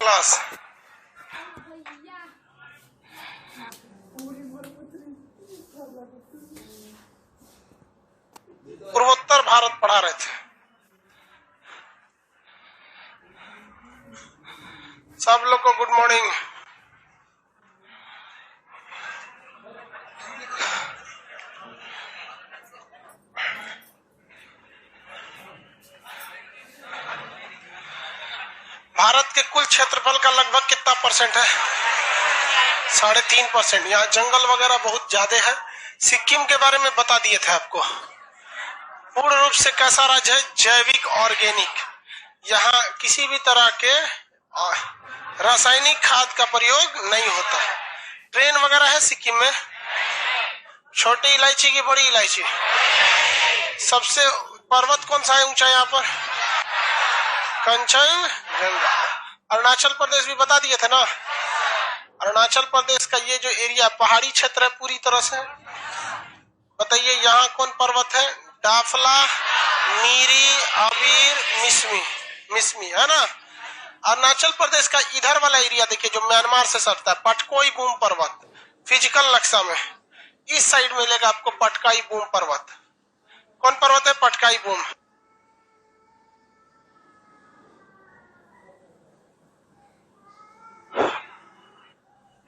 Class. पूर्वोत्तर भारत पढ़ा रहे थे। सब लोग को गुड मॉर्निंग। भारत के कुल क्षेत्रफल का लगभग कितना परसेंट है? 3.5%। यहाँ जंगल वगैरह बहुत ज्यादा है। सिक्किम के बारे में बता दिए थे आपको। पूर्ण रूप से कैसा राज्य है? जैविक ऑर्गेनिक। यहाँ किसी भी तरह के रासायनिक खाद का प्रयोग नहीं होता। ट्रेन वगैरह है सिक्किम में। छोटी इलायची की बड़ी इलायची। सबसे पर्वत कौन सा है ऊंचा यहाँ पर? कंचनजंगा। अरुणाचल प्रदेश भी बता दिए थे ना। अरुणाचल प्रदेश का ये जो एरिया पहाड़ी क्षेत्र है पूरी तरह से। बताइए यहाँ कौन पर्वत है? डाफला, मीरी, अबीर, मिसमी है ना। अरुणाचल प्रदेश का इधर वाला एरिया देखिए जो म्यांमार से सटता है, पटकोई बूम पर्वत। फिजिकल नक्शा में इस साइड मिलेगा आपको पटकाई बूम पर्वत। कौन पर्वत है? पटकाई बूम।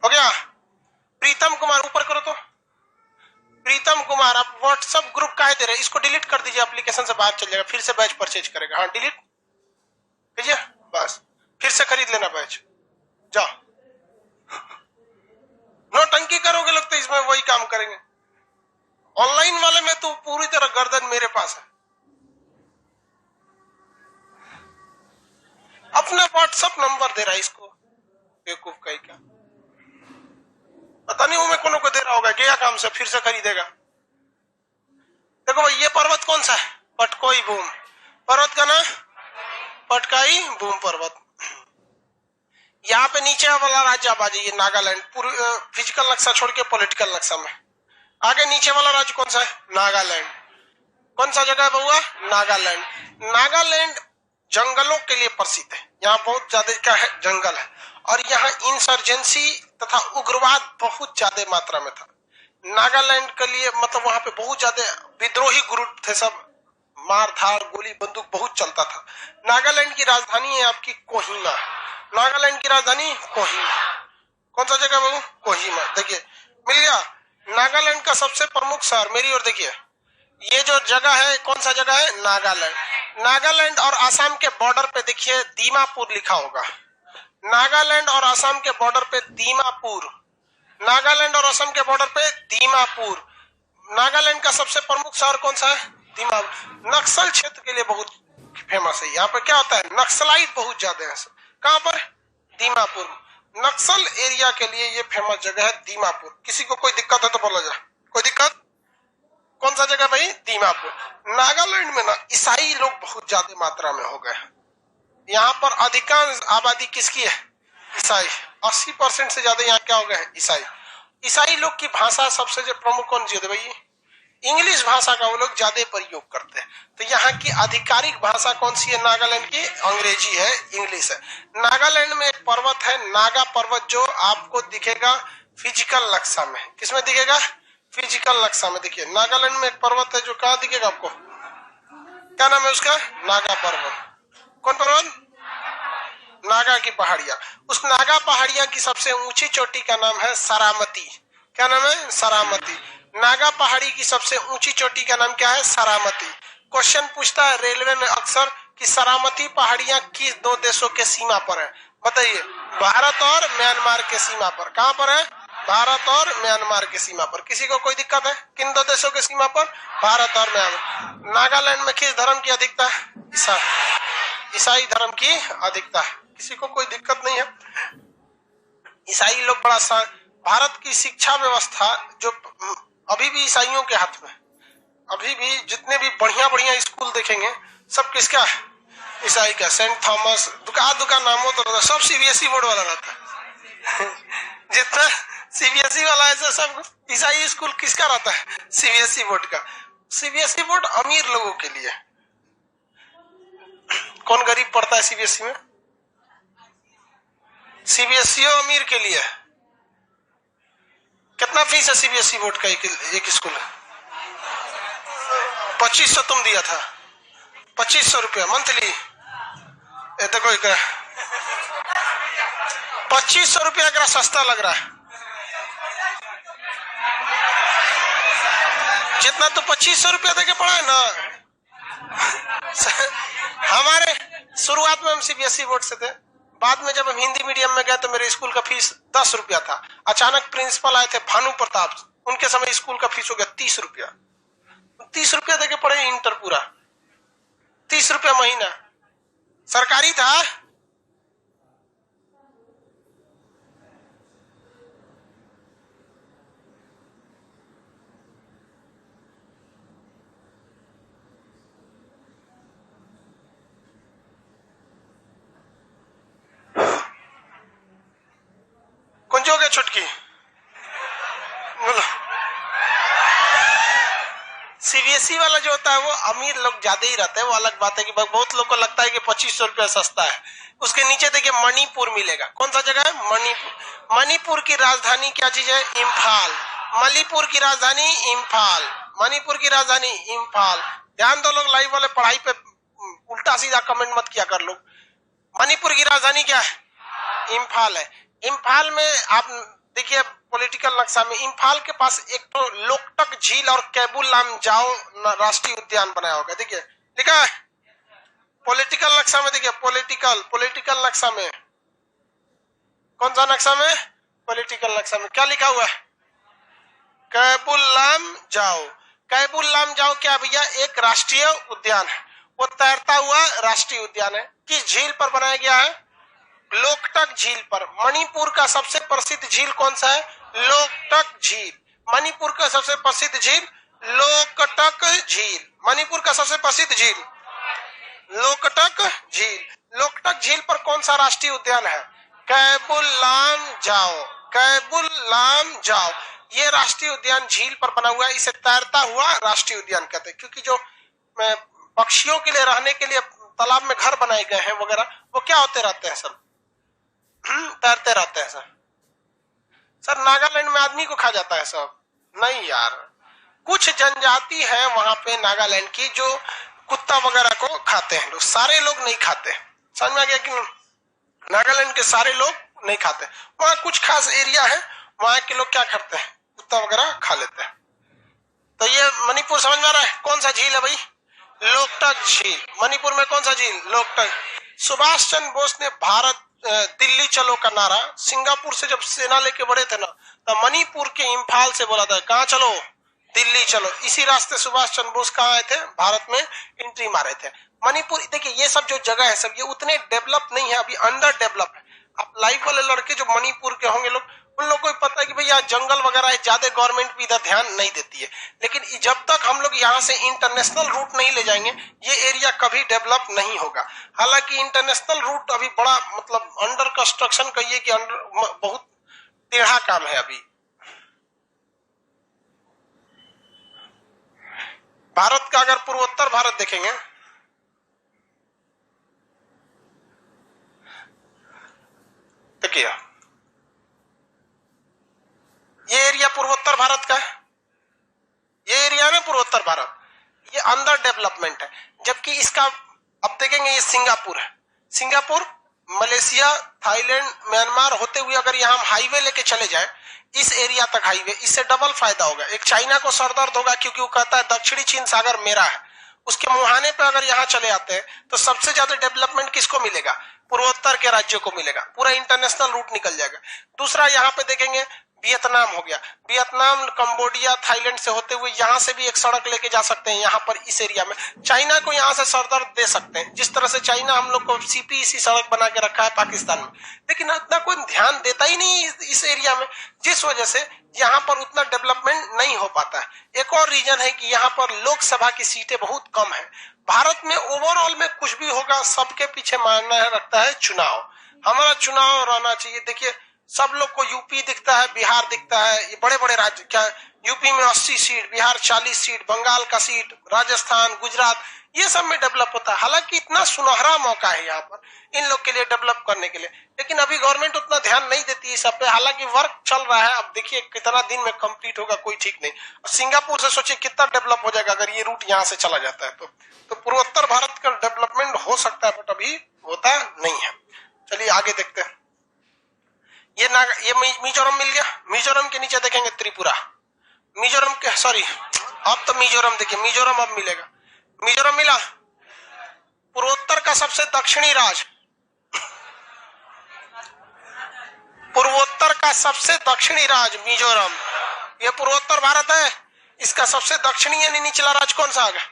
हो गया। प्रीतम कुमार ऊपर करो तो। प्रीतम कुमार आप व्हाट्सएप ग्रुप का दे रहे हैं, इसको डिलीट कर दीजिए, एप्लीकेशन से बाहर चल जाएगा, फिर से बैच परचेज करेगा। हाँ डिलीट कीजिए बस, फिर से खरीद लेना बैच। जाओ। नौटंकी करोगे लगता है इसमें वही काम करेंगे। ऑनलाइन वाले में तो पूरी तरह गर्दन मेरे पास है। अपना व्हाट्सएप नंबर दे रहा है इसको, बेवकूफ का ही क्या। पता नहीं वो मैं कोनो को दे रहा होगा, गया काम से, फिर से खरीदेगा। देखो भाई ये पर्वत कौन सा है? पटकोई बूम पर्वत का ना, पटकाई बूम पर्वत। यहाँ पे नीचे वाला राज्य आप आ जाइए, नागालैंड। पूरी फिजिकल नक्शा छोड़ के पॉलिटिकल नक्शा में आगे नीचे वाला राज्य कौन सा है? नागालैंड। कौन सा जगह है बउआ? नागालैंड। नागालैंड जंगलों के लिए प्रसिद्ध है। यहाँ बहुत ज्यादा क्या है? जंगल है। और यहाँ इंसर्जेंसी तथा उग्रवाद बहुत ज्यादा मात्रा में था। नागालैंड के लिए मतलब वहां पे बहुत ज्यादा विद्रोही ग्रुप थे, सब मार धाड़ गोली बंदूक बहुत चलता था। नागालैंड की राजधानी है आपकी कोहिमा। नागालैंड की राजधानी कोहिमा। कौन सा जगह बाबू? कोहिमा। देखिए मिल गया। नागालैंड का सबसे प्रमुख शहर, मेरी ओर देखिए, ये जो जगह है कौन सा जगह है? नागालैंड। नागालैंड और असम के बॉर्डर पे देखिए दीमापुर लिखा होगा। नागालैंड और असम के बॉर्डर पे दीमापुर। नागालैंड और असम के बॉर्डर पे दीमापुर। नागालैंड का सबसे प्रमुख शहर कौन सा है? दीमापुर। नक्सल क्षेत्र के लिए बहुत फेमस है। यहाँ पर क्या होता है? नक्सलाइट बहुत ज्यादा है। कहाँ पर? दीमापुर। नक्सल एरिया के लिए ये फेमस जगह है दीमापुर। किसी को कोई दिक्कत है तो बोला जाए। कोई दिक्कत? कौन सा जगह भाई? दीमापुर। नागालैंड में ना ईसाई लोग बहुत ज्यादा मात्रा में हो गए। यहाँ पर अधिकांश आबादी किसकी है? ईसाई। 80% से ज्यादा यहाँ क्या हो गए हैं? ईसाई। ईसाई लोग की भाषा सबसे जो प्रमुख कौन सी होती है भाई? इंग्लिश भाषा का वो लोग ज्यादा प्रयोग करते हैं। तो यहाँ की आधिकारिक भाषा कौन सी है? नागालैंड की अंग्रेजी है, इंग्लिश है। नागालैंड में एक पर्वत है नागा पर्वत, जो आपको दिखेगा फिजिकल नक्शा में। किसमें दिखेगा? फिजिकल नक्शा में। देखिए नागालैंड में एक पर्वत है जो कहाँ दिखेगा आपको? क्या नाम है उसका? नागा पर्वत। कौन पर्वत? नागा की पहाड़ियां। उस नागा पहाड़ियां की सबसे ऊंची चोटी का नाम है सरामती। क्या नाम है? सरामती। नागा पहाड़ी की सबसे ऊंची चोटी का नाम क्या है? सरामती। क्वेश्चन पूछता है रेलवे में अक्सर कि सरामती पहाड़ियां किस दो देशों के सीमा पर है? बताइए। भारत और म्यांमार के सीमा पर। कहाँ पर है? भारत और म्यांमार के सीमा पर। किसी को कोई दिक्कत है? किन दो देशों के सीमा पर? भारत और म्यांमार। नागालैंड में किस धर्म की अधिकता है? ईसाई धर्म की अधिकता है। किसी को कोई दिक्कत नहीं है। ईसाई लोग बड़ा भारत की शिक्षा व्यवस्था जो अभी भी ईसाइयों के हाथ में, अभी भी जितने भी बढ़िया बढ़िया स्कूल देखेंगे सब किसका है? ईसाई का। सेंट थॉमस, दुकान नाम हो तो सब सीबीएसई बोर्ड वाला रहता है। जितना सीबीएसई वाला है सब ईसाई स्कूल किसका रहता है? सीबीएसई बोर्ड का। सीबीएसई बोर्ड अमीर लोगों के लिए। कौन गरीब पढ़ता है सीबीएसई में? सीबीएसई अमीर के लिए। कितना फीस है सीबीएसई बोर्ड का एक स्कूल? 2500 तुम दिया था, 2500 रुपया मंथली। देखो 2500 रुपया अगर सस्ता लग रहा है, जितना तो 2500 रुपया देके पढ़ा है ना। हमारे शुरुआत में हम सीबीएसई बोर्ड से थे, बाद में जब हम हिंदी मीडियम में गए तो मेरे स्कूल का फीस 10 रुपया था। अचानक प्रिंसिपल आए थे भानु प्रताप, उनके समय स्कूल का फीस हो गया 30 रुपया। 30 रुपया देके पढ़े इंटर पूरा, 30 रुपया महीना। सरकारी था। कौन जो हो गया छुटकी? बोलो। सीबीएसई वाला जो होता है वो अमीर लोग ज्यादा ही रहते हैं, वो अलग बात है कि बहुत लोग को लगता है कि 2500 रुपया सस्ता है। उसके नीचे देखिए मणिपुर मिलेगा। कौन सा जगह है? मणिपुर। मणिपुर की राजधानी क्या चीज है? इम्फाल। मणिपुर की राजधानी इम्फाल। मणिपुर की राजधानी इम्फाल। ध्यान दो लोग, लाइव वाले पढ़ाई पे उल्टा सीधा कमेंट मत किया कर लोग। मणिपुर की राजधानी क्या है? इम्फाल है। इम्फाल में आप देखिए पॉलिटिकल नक्शा में, इम्फाल के पास एक तो लोकटक झील और कैबुल लामजाओ राष्ट्रीय उद्यान बनाया होगा। देखिए लिखा है पॉलिटिकल नक्शा में, देखिए पॉलिटिकल नक्शा में, कौन सा नक्शा में? पॉलिटिकल नक्शा में क्या लिखा हुआ है? कैबुल लामजाओ। कैबुल लामजाओ क्या भैया? एक राष्ट्रीय उद्यान है, वो तैरता हुआ राष्ट्रीय उद्यान है। किस झील पर बनाया गया है? लोकटक झील पर। मणिपुर का सबसे प्रसिद्ध झील कौन सा है? लोकटक झील। मणिपुर का सबसे प्रसिद्ध झील लोकटक झील। मणिपुर का सबसे प्रसिद्ध झील लोकटक झील। लोकटक झील पर कौन सा राष्ट्रीय उद्यान है? कैबुल लामजाओ। कैबुल लामजाओ ये राष्ट्रीय उद्यान झील पर बना हुआ है। इसे तैरता हुआ राष्ट्रीय उद्यान कहते हैं, क्योंकि जो पक्षियों के लिए रहने के लिए तालाब में घर बनाए गए हैं वगैरह, वो क्या होते रहते हैं सर? तैरते रहते हैं सर। नागालैंड में आदमी को खा जाता है सब? नहीं यार, कुछ जनजाति है वहां पे नागालैंड की जो कुत्ता वगैरह को खाते हैं लोग, सारे लोग नहीं खाते। समझ में आ गया कि नागालैंड के सारे लोग नहीं खाते। वहां कुछ खास एरिया है, वहां के लोग क्या करते हैं? कुत्ता वगैरह खा लेते हैं। तो ये मणिपुर समझ में आ रहा है? कौन सा झील है भाई? लोकटक झील। मणिपुर में कौन सा झील? लोकटक। सुभाष चंद्र बोस ने भारत दिल्ली चलो का नारा सिंगापुर से जब सेना लेके बढ़े थे ना, तो मणिपुर के इम्फाल से बोला था कहाँ चलो? दिल्ली चलो। इसी रास्ते सुभाष चंद्र बोस कहाँ आए थे? भारत में एंट्री मारे थे। मणिपुर देखिए ये सब जो जगह है सब ये उतने डेवलप नहीं है, अभी अंडर डेवलप है। आप लाइव वाले लड़के जो मणिपुर के होंगे लोग, उन लोगों को पता है कि भैया जंगल वगैरह है, ज्यादा गवर्नमेंट भी इधर ध्यान नहीं देती है। लेकिन जब तक हम लोग यहाँ से इंटरनेशनल रूट नहीं ले जाएंगे ये एरिया कभी डेवलप नहीं होगा। हालांकि इंटरनेशनल रूट अभी बड़ा मतलब अंडर कंस्ट्रक्शन कहिए कि बहुत टेढ़ा काम है अभी। भारत का अगर पूर्वोत्तर भारत देखेंगे, देखिए ये एरिया पूर्वोत्तर भारत का है। ये एरिया ना पूर्वोत्तर भारत, ये अंडर डेवलपमेंट है। जबकि इसका अब देखेंगे ये सिंगापुर है। सिंगापुर, मलेशिया, थाईलैंड, म्यांमार होते हुए अगर यहाँ हम हाईवे लेके चले जाए इस एरिया तक हाईवे, इससे डबल फायदा होगा। एक चाइना को सरदर्द होगा क्योंकि वो कहता है दक्षिणी चीन सागर मेरा है। उसके मुहाने पे अगर यहाँ चले आते हैं तो सबसे ज्यादा डेवलपमेंट किसको मिलेगा? पूर्वोत्तर के राज्यों को मिलेगा। पूरा इंटरनेशनल रूट निकल जाएगा। दूसरा यहाँ पे देखेंगे वियतनाम हो गया। वियतनाम, कंबोडिया, थाईलैंड से होते हुए यहाँ से भी एक सड़क लेके जा सकते हैं यहाँ पर इस एरिया में। चाइना को यहाँ से सरदर्द दे सकते हैं, जिस तरह से चाइना हम लोग को सीपीईसी सड़क बना के रखा है पाकिस्तान में। लेकिन इतना कोई ध्यान देता ही नहीं इस एरिया में, जिस वजह से यहाँ पर उतना डेवलपमेंट नहीं हो पाता है। एक और रीजन है कि यहाँ पर लोकसभा की सीटें बहुत कम है। भारत में ओवरऑल में कुछ भी होगा सबके पीछे मायने रखता है चुनाव। हमारा चुनाव रहना चाहिए। देखिए सब लोग को यूपी दिखता है, बिहार दिखता है, ये बड़े बड़े राज्य, क्या यूपी में 80 सीट, बिहार 40 सीट, बंगाल का सीट, राजस्थान, गुजरात, ये सब में डेवलप होता है। हालांकि इतना सुनहरा मौका है यहाँ पर इन लोग के लिए डेवलप करने के लिए, लेकिन अभी गवर्नमेंट उतना ध्यान नहीं देती है सब पे। हालांकि वर्क चल रहा है, अब देखिए कितना दिन में कंप्लीट होगा कोई ठीक नहीं। सिंगापुर से सोचिए कितना डेवलप हो जाएगा अगर ये रूट यहाँ से चला जाता है तो पूर्वोत्तर भारत का डेवलपमेंट हो सकता है, बट अभी होता नहीं है। चलिए आगे देखते हैं। ये मिजोरम मिल गया। मिजोरम के नीचे देखेंगे त्रिपुरा। मिजोरम के सॉरी अब तो मिजोरम देखिए, मिजोरम अब मिलेगा। मिजोरम मिला, पूर्वोत्तर का सबसे दक्षिणी राज्य, पूर्वोत्तर का सबसे दक्षिणी राज्य मिजोरम। ये पूर्वोत्तर भारत है, इसका सबसे दक्षिणी यानी निचला राज्य कौन सा आ गया?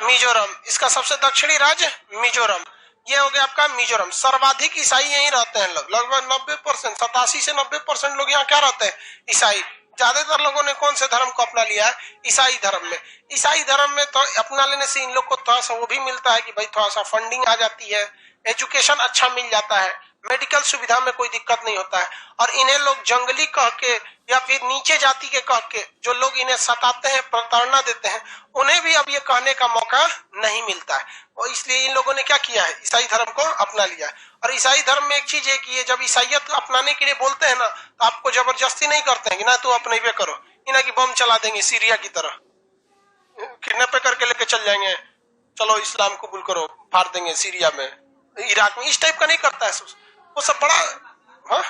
मिजोरम। इसका सबसे दक्षिणी राज्य मिजोरम। ये हो गया आपका मिजोरम। सर्वाधिक ईसाई यहीं रहते हैं लोग, लगभग 90%, 87 से 90% लोग यहाँ क्या रहते हैं? ईसाई। ज्यादातर लोगों ने कौन से धर्म को अपना लिया है? ईसाई धर्म में। ईसाई धर्म में तो अपना लेने से इन लोग को थोड़ा सा वो भी मिलता है कि भाई थोड़ा सा फंडिंग आ जाती है, एजुकेशन अच्छा मिल जाता है, मेडिकल सुविधा में कोई दिक्कत नहीं होता है। और इन्हें लोग जंगली कह के या फिर नीचे जाति के कह के जो लोग इन्हें सताते हैं, प्रताड़ना देते हैं, उन्हें भी अब ये कहने का मौका नहीं मिलता है। और इसलिए इन लोगों ने क्या किया है? ईसाई धर्म को अपना लिया है। और ईसाई धर्म में एक चीज है कि ये जब ईसाइयत अपनाने के लिए बोलते हैं ना, तो आपको जबरदस्ती नहीं करते हैं कि ना तू अपने भी करो, इन्हें की बम चला देंगे सीरिया की तरह, किडनैप करके लेके चल जाएंगे, चलो इस्लाम कबूल करो, फाड़ देंगे सीरिया में, इराक में। इस टाइप का नहीं करता है वो सब बड़ा। हाँ,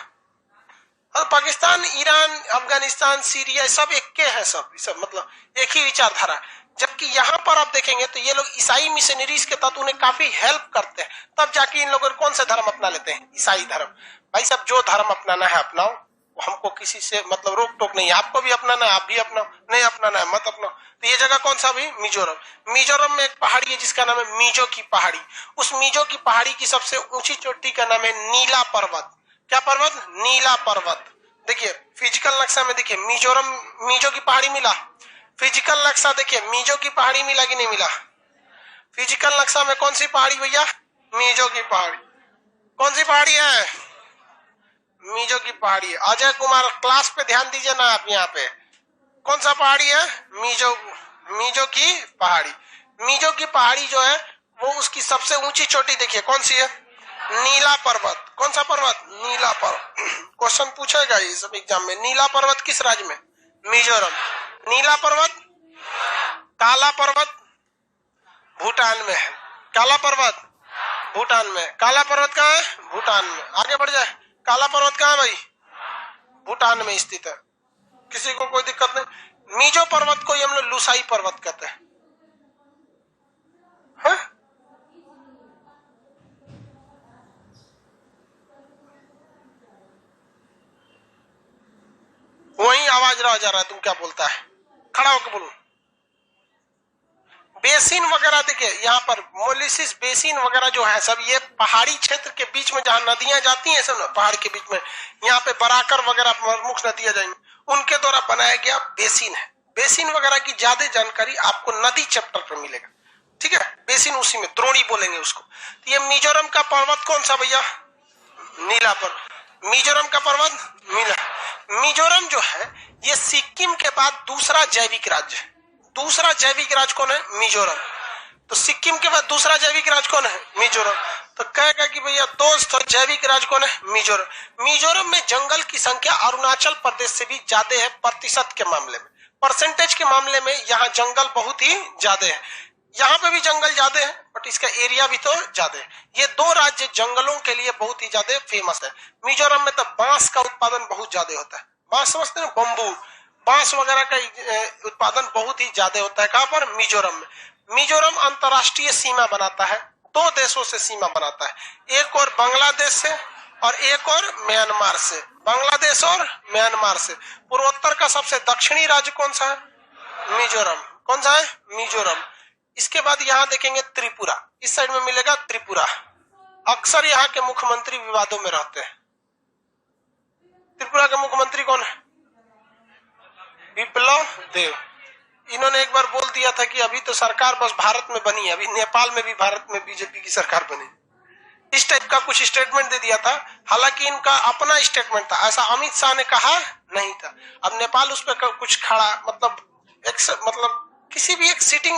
और पाकिस्तान, ईरान, अफगानिस्तान, सीरिया सब एक के है, सब मतलब एक ही विचारधारा। जबकि यहाँ पर आप देखेंगे तो ये लोग ईसाई मिशनरीज के तहत उन्हें काफी हेल्प करते हैं, तब जाके इन लोगों कौन सा धर्म अपना लेते हैं? ईसाई धर्म। भाई सब जो धर्म अपनाना है अपनाओ, हमको किसी से मतलब रोक टोक नहीं है। आपको भी अपनाना है आप भी अपनाओ, नहीं अपनाना है मत अपनाओ। तो ये जगह कौन सा भी? मिजोरम। मिजोरम में एक पहाड़ी है जिसका नाम है मिजो की पहाड़ी। उस मिजो की पहाड़ी की सबसे ऊंची चोटी का नाम है नीला पर्वत। क्या पर्वत? नीला पर्वत। देखिए फिजिकल नक्शा में देखिए मिजोरम, मिजो की पहाड़ी मिला। फिजिकल नक्शा देखिए मिजो की पहाड़ी मिला कि नहीं मिला? फिजिकल नक्शा में कौन सी पहाड़ी भैया? मिजो की पहाड़ी। कौन सी पहाड़ी है? मिजो की पहाड़ी है। अजय कुमार क्लास पे ध्यान दीजिए ना आप, यहाँ पे कौन सा पहाड़ी है? मिजो की पहाड़ी। मिजो की पहाड़ी जो है वो उसकी सबसे ऊंची चोटी देखिए कौन सी है? नीला पर्वत। कौन सा पर्वत? नीला पर्वत। क्वेश्चन पूछेगा ये सब एग्जाम में। नीला पर्वत किस राज्य में? मिजोरम। नीला पर्वत, काला पर्वत भूटान में है। काला पर्वत भूटान में। काला पर्वत कहाँ है? भूटान में। आगे बढ़ जाए, काला पर्वत कहाँ है भाई? भूटान में स्थित है, किसी को कोई दिक्कत नहीं। मिजो पर्वत को हम लोग लुसाई पर्वत कहते हैं। हाँ? वही आवाज रह जा रहा है, तुम क्या बोलता है? खड़ा होकर बोलो। बेसिन वगैरह देखिए यहाँ पर, मोलिसिस बेसिन वगैरह जो है सब ये पहाड़ी क्षेत्र के बीच में जहाँ नदियां जाती हैं सब पहाड़ के बीच में, यहाँ पे बराकर वगैरह प्रमुख नदियां जाएंगी, उनके द्वारा बनाया गया बेसिन है। बेसिन वगैरह की ज्यादा जानकारी आपको नदी चैप्टर पर मिलेगा, ठीक है? बेसिन उसी में द्रोणी बोलेंगे उसको। तो ये मिजोरम का पर्वत कौन सा भैया? नीला पर्वत। मिजोरम का पर्वत नीला। मिजोरम जो है ये सिक्किम के बाद दूसरा जैविक राज्य है। दूसरा जैविक राज्य कौन है? मिजोरम। तो सिक्किम के बाद दूसरा जैविक राज्य कौन है? मिजोरम। तो कहेगा कि भैया दोस्त जैविक राज्य कौन है? मिजोरम। मिजोरम में जंगल की संख्या अरुणाचल प्रदेश से भी ज्यादा है प्रतिशत के मामले में, परसेंटेज के मामले में यहाँ जंगल बहुत ही ज्यादा है। यहाँ पे भी जंगल ज्यादा है बट इसका एरिया भी तो ज्यादा है। ये दो राज्य जंगलों के लिए बहुत ही ज्यादा फेमस है। मिजोरम में तो बांस का उत्पादन बहुत ज्यादा होता है। बांस समझते हैं? बम्बू, बांस वगैरह का उत्पादन बहुत ही ज्यादा होता है। कहां पर? मिजोरम में। मिजोरम अंतरराष्ट्रीय सीमा बनाता है, दो देशों से सीमा बनाता है, एक और बांग्लादेश से और एक और म्यांमार से। बांग्लादेश और म्यांमार से। पूर्वोत्तर का सबसे दक्षिणी राज्य कौन सा है? मिजोरम। कौन सा है? मिजोरम। इसके बाद यहाँ देखेंगे त्रिपुरा, इस साइड में मिलेगा त्रिपुरा। अक्सर यहाँ के मुख्यमंत्री विवादों में रहते हैं। त्रिपुरा के मुख्यमंत्री कौन है? विप्लव देव। इन्होंने एक बार बोल दिया था कि अभी तो सरकार बस भारत में बनी है, अभी नेपाल में भी भारत में बीजेपी की सरकार बनी। इस टाइप का कुछ स्टेटमेंट दे दिया था। हालांकि इनका अपना स्टेटमेंट था, ऐसा अमित शाह ने कहा नहीं था। अब नेपाल उस पर कुछ खड़ा मतलब किसी भी एक सिटिंग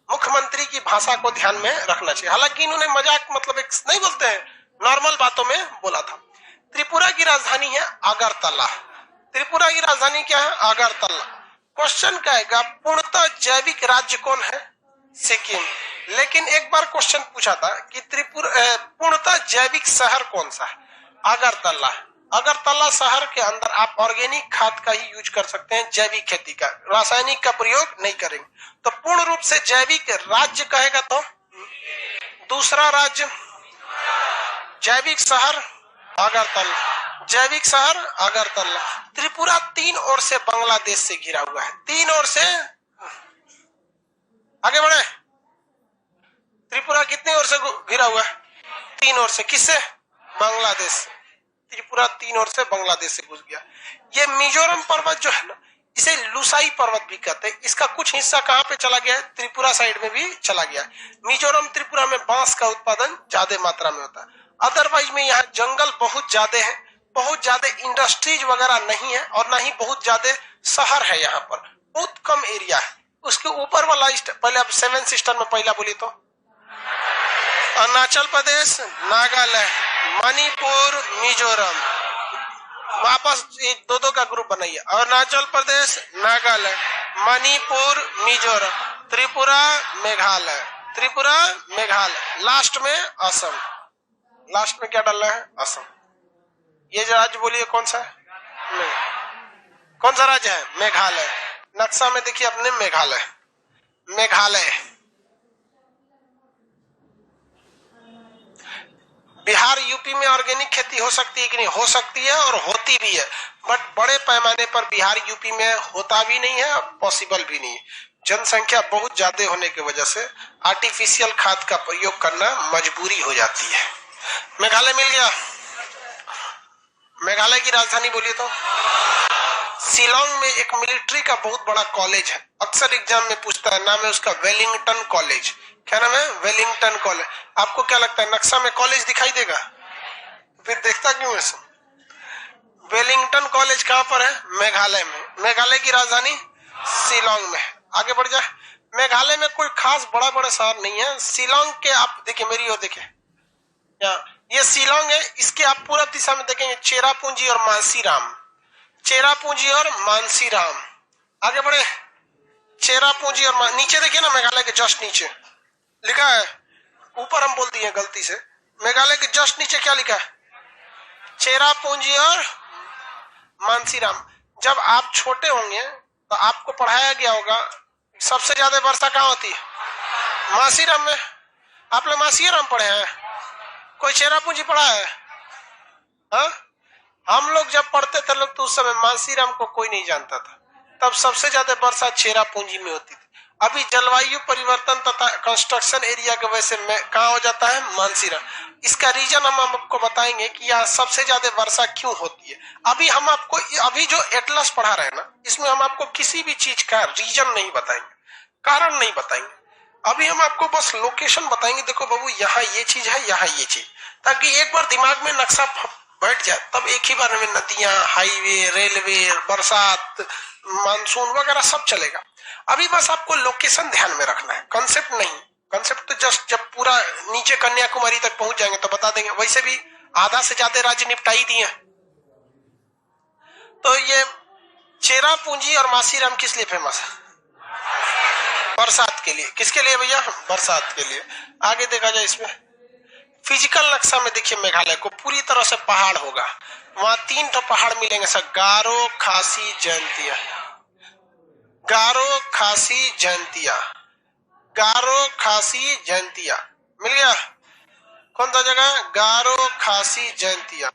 मुख्यमंत्री की भाषा को ध्यान में रखना चाहिए। हालांकि इन्होंने मजाक मतलब एक नहीं बोलते हैं, नॉर्मल बातों में बोला था। त्रिपुरा की राजधानी है अगरतला। त्रिपुरा की राजधानी क्या है? अगरतला। क्वेश्चन क्या आएगा? पूर्णतः जैविक राज्य कौन है? सिक्किम। लेकिन एक बार क्वेश्चन पूछा था कि त्रिपुरा पूर्णतः जैविक शहर कौन सा है? अगरतला। अगरतला शहर के अंदर आप ऑर्गेनिक खाद का ही यूज कर सकते हैं, जैविक खेती का, रासायनिक का प्रयोग नहीं करेंगे। तो पूर्ण रूप से जैविक राज्य कहेगा तो दूसरा राज्य, जैविक शहर अगरतला, जैविक शहर अगरतला। त्रिपुरा तीन ओर से बांग्लादेश से घिरा हुआ है, तीन ओर से। आगे बढ़े। त्रिपुरा कितने ओर से घिरा हुआ है? तीन ओर से। किससे? बांग्लादेश से। त्रिपुरा तीन ओर से बांग्लादेश से घुस गया। ये मिजोरम पर्वत जो है ना, इसे लुसाई पर्वत भी कहते हैं। इसका कुछ हिस्सा कहां पे चला गया है? त्रिपुरा साइड में भी चला गया है। मिजोरम त्रिपुरा में बांस का उत्पादन ज्यादा मात्रा में होता है। अदरवाइज में यहाँ जंगल बहुत ज्यादा है, बहुत ज्यादा इंडस्ट्रीज वगैरह नहीं है, और ना ही बहुत ज्यादा शहर है। यहाँ पर बहुत कम एरिया है। उसके ऊपर वाला पहले आप 7 सिस्टर में पहला बोली तो अरुणाचल प्रदेश, नागालैंड, मणिपुर, मिजोरम। वापस दो दो का ग्रुप बनाइए। अरुणाचल प्रदेश, नागालैंड, मणिपुर, मिजोरम, त्रिपुरा, मेघालय, त्रिपुरा, मेघालय, लास्ट में असम। लास्ट में क्या डालना है? असम। ये जो राज्य बोलिए कौन सा है? कौन सा राज्य है? मेघालय। नक्शा में देखिए अपने मेघालय, मेघालय। बिहार यूपी में ऑर्गेनिक खेती हो सकती है कि नहीं? हो सकती है और होती भी है, बट बड़े पैमाने पर बिहार यूपी में होता भी नहीं है, पॉसिबल भी नहीं है। जनसंख्या बहुत ज्यादा होने की वजह से आर्टिफिशियल खाद का प्रयोग करना मजबूरी हो जाती है। मेघालय मिल गया। मेघालय की राजधानी बोलिए तो शिलोंग में एक मिलिट्री का बहुत बड़ा कॉलेज है, अक्सर एग्जाम में पूछता है, नाम है उसका वेलिंगटन कॉलेज। क्या नाम है? Wellington college. आपको क्या लगता है नक्शा में कॉलेज दिखाई देगा? फिर देखता क्यों है? वेलिंगटन कॉलेज कहां पर है? मेघालय में। मेघालय की राजधानी शिलोंग में। आगे बढ़ जाए। मेघालय में कोई खास बड़ा बड़ा शहर नहीं है। शिलोंग के आप देखिए, मेरी ओर देखिए, ये शिलोंग है। इसके आप पूरब दिशा में देखेंगे चेरापूंजी और मानसीराम, चेरापूंजी और मानसीराम। आगे बढ़े। चेरापूंजी और नीचे देखिए ना, मेघालय के जस्ट नीचे लिखा है, ऊपर हम बोल दिए गलती से, मेघालय के जस्ट नीचे क्या लिखा है? चेरापूंजी और मानसीराम। जब आप छोटे होंगे तो आपको पढ़ाया गया होगा सबसे ज्यादा वर्षा कहाँ होती है? मासीराम में। आप लोग मासीराम पढ़े हैं? कोई चेरापूंजी पढ़ा है? हा? हम लोग जब पढ़ते थे लोग तो उस समय मानसीराम को कोई नहीं जानता था। तब सबसे ज्यादा वर्षा चेरापूंजी में होती थी। अभी जलवायु परिवर्तन तथा कंस्ट्रक्शन एरिया की वजह से कहाँ हो जाता है? मानसीराम। इसका रीजन हम आपको बताएंगे कि यहाँ सबसे ज्यादा वर्षा क्यों होती है। अभी हम आपको अभी जो एटलस पढ़ा रहे हैं ना, इसमें हम आपको किसी भी चीज का रीजन नहीं बताएंगे, कारण नहीं बताएंगे। अभी हम आपको बस लोकेशन बताएंगे, देखो बाबू यहाँ ये चीज है, यहाँ ये चीज, ताकि एक बार दिमाग में नक्शा बैठ जाए, तब एक ही बार में नदियां, हाईवे, रेलवे, बरसात, मानसून वगैरह सब चलेगा। अभी बस आपको लोकेशन ध्यान में रखना है, कंसेप्ट नहीं। कंसेप्ट तो जस्ट जब पूरा नीचे कन्याकुमारी तक पहुंच जाएंगे तो बता देंगे। वैसे भी आधा से ज्यादा राज्य निपटा ही दिए। तो ये चेरापूंजी और मासीराम किस लिए फेमस है? बरसात के लिए। किसके लिए भैया? बरसात के लिए। आगे देखा जाए इसमें फिजिकल नक्शा में देखिए, मेघालय को पूरी तरह से पहाड़ होगा। वहां 3 तो पहाड़ मिलेंगे सर, गारो, खासी, जयंतिया। गारो, खासी, जयंतिया, गारो, खासी, जयंतिया मिल गया। कौन सा जगह? गारो, खासी, जयंतिया,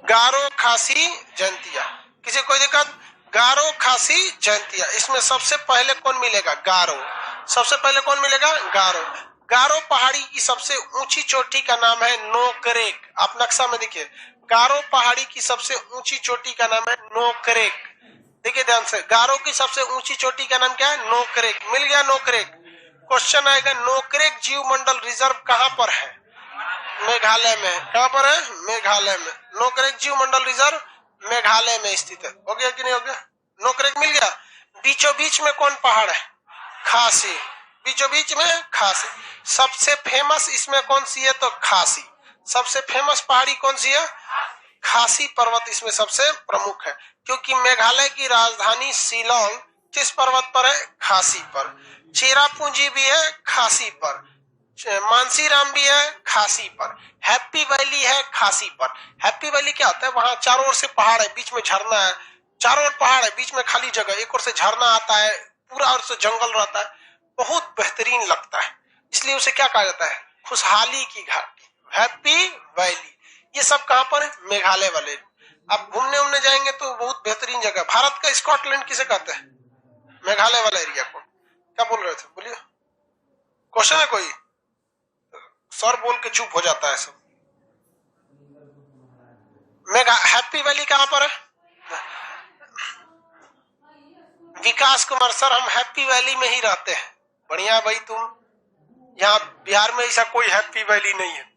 गारो, खासी, जयंतिया। किसी कोई दिक्कत? गारो, खासी, जयंतिया। इसमें सबसे पहले कौन मिलेगा? गारो। सबसे पहले कौन मिलेगा? गारो। गारो पहाड़ी की सबसे ऊंची चोटी का नाम है नोकरेक। आप नक्शा में देखिए, गारो पहाड़ी की सबसे ऊंची चोटी का नाम है नोकरेक। देखिए ध्यान से, गारो की सबसे ऊंची चोटी का नाम क्या है? नोकरेक। मिल गया नोकरेक। क्वेश्चन आएगा नोकरेक जीव मंडल रिजर्व कहां पर है? मेघालय में। कहां पर है? मेघालय में। नोकरेक जीव मंडल रिजर्व मेघालय में स्थित है। हो गया कि नहीं हो गया? नोकरेक मिल गया। बीचों बीच में कौन पहाड़ है? खासी। बीचों बीच में खासी। सबसे फेमस इसमें कौन सी है? तो खासी। सबसे फेमस पहाड़ी कौन सी है? खासी पर्वत इसमें सबसे प्रमुख है, क्योंकि मेघालय की राजधानी शिलोंग किस पर्वत पर है? खासी पर। चेरापूंजी भी है खासी पर। मानसीराम भी है खासी पर। हैप्पी वैली है खासी पर। हैप्पी वैली क्या होता है? वहां चारों ओर से पहाड़ है, बीच में झरना है। चारों ओर पहाड़ है, बीच में खाली जगह, एक ओर से झरना आता है, पूरा ओर से जंगल रहता है, बहुत बेहतरीन लगता है, इसलिए उसे क्या कहा जाता है? खुशहाली की घाटी, हैप्पी वैली। ये सब कहां पर है? मेघालय वाले। आप घूमने उमने जाएंगे तो बहुत बेहतरीन जगह। भारत का स्कॉटलैंड किसे कहते हैं? मेघालय वाला एरिया को। क्या बोल रहे थे? बोलिए। क्वेश्चन है कोई? सर बोल के चुप हो जाता है सब। हैप्पी वैली कहां पर है? विकास कुमार सर, हम हैप्पी वैली में ही रहते हैं। बढ़िया भाई, तुम यहाँ बिहार में ऐसा कोई हैप्पी वैली नहीं है।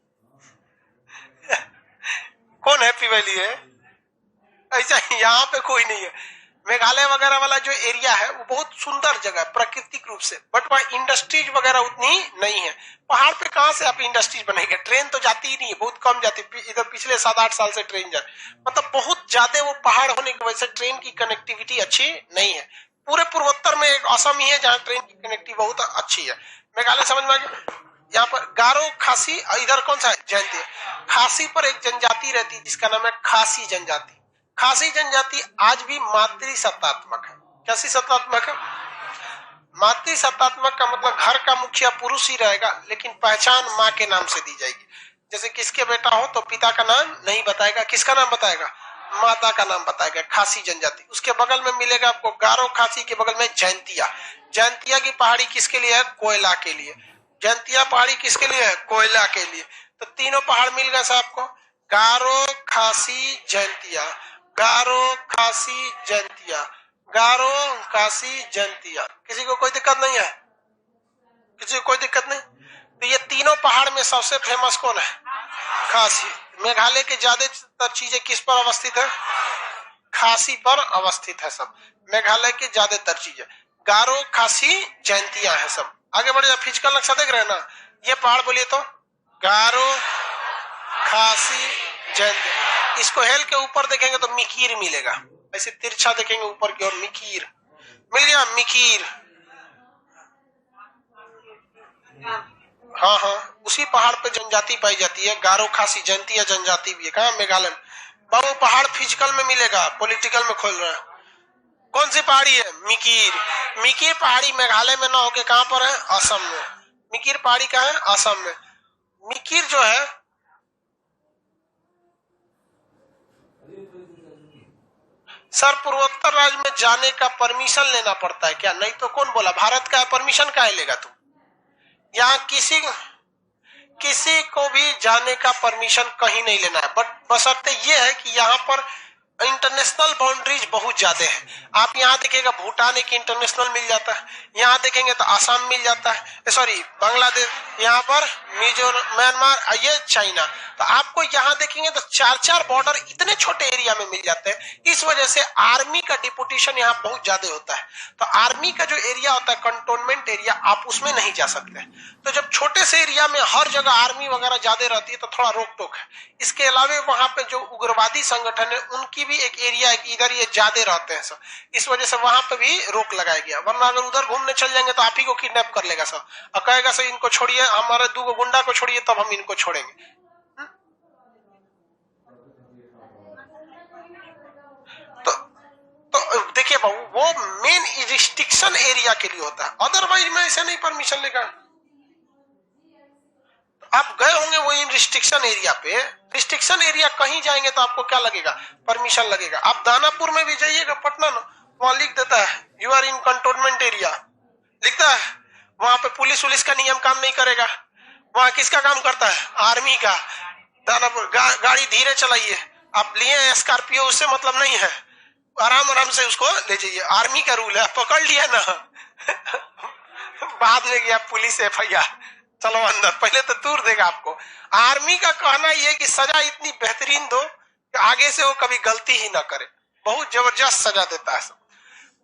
कौन हैप्पी वैली है? ऐसा यहाँ पे कोई नहीं है। मेघालय वगैरह वाला जो एरिया है वो बहुत सुंदर जगह है प्राकृतिक रूप से, बट वहाँ इंडस्ट्रीज वगैरह उतनी नहीं है। पहाड़ पे कहां से आप इंडस्ट्रीज बनाएंगे? ट्रेन तो जाती ही नहीं है, बहुत कम जाती है। इधर पिछले 7-8 साल से ट्रेन जाए, मतलब बहुत ज्यादा वो पहाड़ होने की वजह से ट्रेन की कनेक्टिविटी अच्छी नहीं है। पूरे पूर्वोत्तर में एक असम ही है जहाँ ट्रेन की कनेक्टिविटी बहुत अच्छी है। मेघालय समझ में आ गया? यहाँ पर गारो, खासी, इधर कौन सा है? जयंती। खासी पर एक जनजाति रहती है जिसका नाम है खासी जनजाति। खासी जनजाति आज भी मातृसत्तात्मक है। कैसी सत्तात्मक है? मातृसत्तात्मक का मतलब घर का मुखिया पुरुष ही रहेगा, लेकिन पहचान माँ के नाम से दी जाएगी। जैसे किसके बेटा हो तो पिता का नाम नहीं बताएगा, किसका नाम बताएगा? माता का नाम बताएगा। खासी जनजाति। उसके बगल में मिलेगा आपको गारो। खासी के बगल में जयंतिया। जयंतिया की पहाड़ी किसके लिए है? कोयला के लिए। जयंतिया पहाड़ी किसके लिए है? कोयला के लिए। तो तीनों पहाड़ मिल गए साहब को, गारो, खासी, जयंतिया। गारो, खासी, जयंतिया। गारो, खासी, जयंतिया। किसी को कोई दिक्कत नहीं है? किसी को कोई दिक्कत नहीं? तो ये तीनों पहाड़ में सबसे फेमस कौन है? खासी। मेघालय के ज्यादातर चीजें किस पर अवस्थित है? खासी पर अवस्थित है सब। मेघालय के ज्यादातर चीजें गारो, खासी, जयंतिया है सब। आगे बढ़े। फिजिकल नक्शा देख रहे हैं ना? ये पहाड़ बोलिए तो गारो, खासी, जयंतिया। इसको हेल के ऊपर देखेंगे तो मिकीर मिलेगा। ऐसे तिरछा देखेंगे ऊपर की ओर, मिकीर मिल गया। मिकीर, हाँ हाँ, उसी पहाड़ पे जनजाति पाई जाती है। गारो, खासी, जयंतिया जनजाति भी है। कहाँ? मेघालय में। बाबू पहाड़ फिजिकल में मिलेगा, पॉलिटिकल में खोल रहा है। कौन सी पहाड़ी है? मिकीर। मिकीर पहाड़ी मेघालय में ना होके कहां पर है? असम में। मिकीर पहाड़ी कहाँ है? असम में। मिकीर जो है सर, पूर्वोत्तर राज्य में जाने का परमिशन लेना पड़ता है क्या? नहीं तो कौन बोला? भारत का परमिशन काहे लेगा तुम? यहाँ किसी को भी जाने का परमिशन कहीं नहीं लेना है, बट बशर्ते ये है कि यहाँ पर इंटरनेशनल बाउंड्रीज बहुत ज्यादा है। आप यहाँ देखेंगे भूटान एक इंटरनेशनल मिल जाता है, यहाँ देखेंगे तो आसाम मिल जाता है, सॉरी बांग्लादेश, यहाँ पर मिजोरम, म्यांमार, ये चाइना। तो आपको यहाँ देखेंगे तो 4-4 बॉर्डर इतने छोटे एरिया में मिल जाते हैं। इस वजह से आर्मी का डिपुटेशन यहाँ बहुत ज्यादा होता है। तो आर्मी का जो एरिया होता है कंटोनमेंट एरिया, आप उसमें नहीं जा सकते। तो जब छोटे से एरिया में हर जगह आर्मी वगैरह ज्यादा रहती है तो थोड़ा रोक टोक है। इसके अलावा वहां पे जो उग्रवादी संगठन है उनकी भी एक एरिया है कि इधर ये ज्यादा रहते हैं सब, इस वजह से वहां पे भी रोक लगाया गया। वरना अगर उधर घूमने चल जाएंगे तो आप ही को किडनैप कर लेगा सब और कहेगा सर इनको छोड़िए, हमारे 2 गुंडा को छोड़िए तब हम इनको छोड़ेंगे। तो देखिए बाबू, वो मेन रिस्ट्रिक्शन एरिया के लिए होता है, अदरवाइज में ऐसे नहीं परमिशन लेगा। आप गए होंगे वो इन रिस्ट्रिक्शन एरिया पे, रिस्ट्रिक्शन एरिया कहीं जाएंगे तो आपको क्या लगेगा? परमिशन लगेगा। आप दानापुर में भी जाइएगा, पटना ना, वहां लिख देता है you are in cantonment area, लिखता है। वहां पे पुलिस का नियम काम नहीं करेगा। वहां किसका काम करता है? आर्मी का। दानापुर गाड़ी धीरे चलाइए, आप लिए स्कॉर्पियो, उससे मतलब नहीं है, आराम आराम से उसको ले जाइए, आर्मी का रूल है, पकड़ लिया ना बाद में गया पुलिस FIR, चलो अंदर, पहले तो दूर देगा आपको। आर्मी का कहना यह कि सजा इतनी बेहतरीन दो कि आगे से वो कभी गलती ही ना करे, बहुत जबरदस्त सजा देता है सब।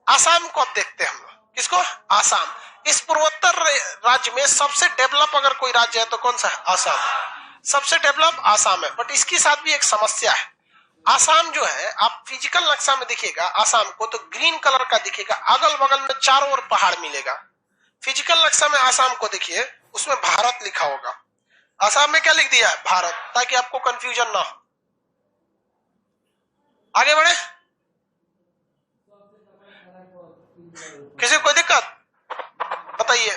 आसाम को अब देखते हैं हम लोग, किसको? आसाम। इस पूर्वोत्तर राज्य में सबसे डेवलप अगर कोई राज्य है तो कौन सा है? आसाम। सबसे डेवलप आसाम है। बट इसके साथ भी एक समस्या है। आसाम जो है, आप फिजिकल नक्शा में देखिएगा आसाम को तो ग्रीन कलर का दिखेगा, अगल बगल में चारों ओर पहाड़ मिलेगा। फिजिकल नक्शा में आसाम को देखिए, उसमें भारत लिखा होगा। आसाम में क्या लिख दिया है? भारत, ताकि आपको कंफ्यूजन ना हो। आगे बढ़े, किसी को कोई दिक्कत बताइए।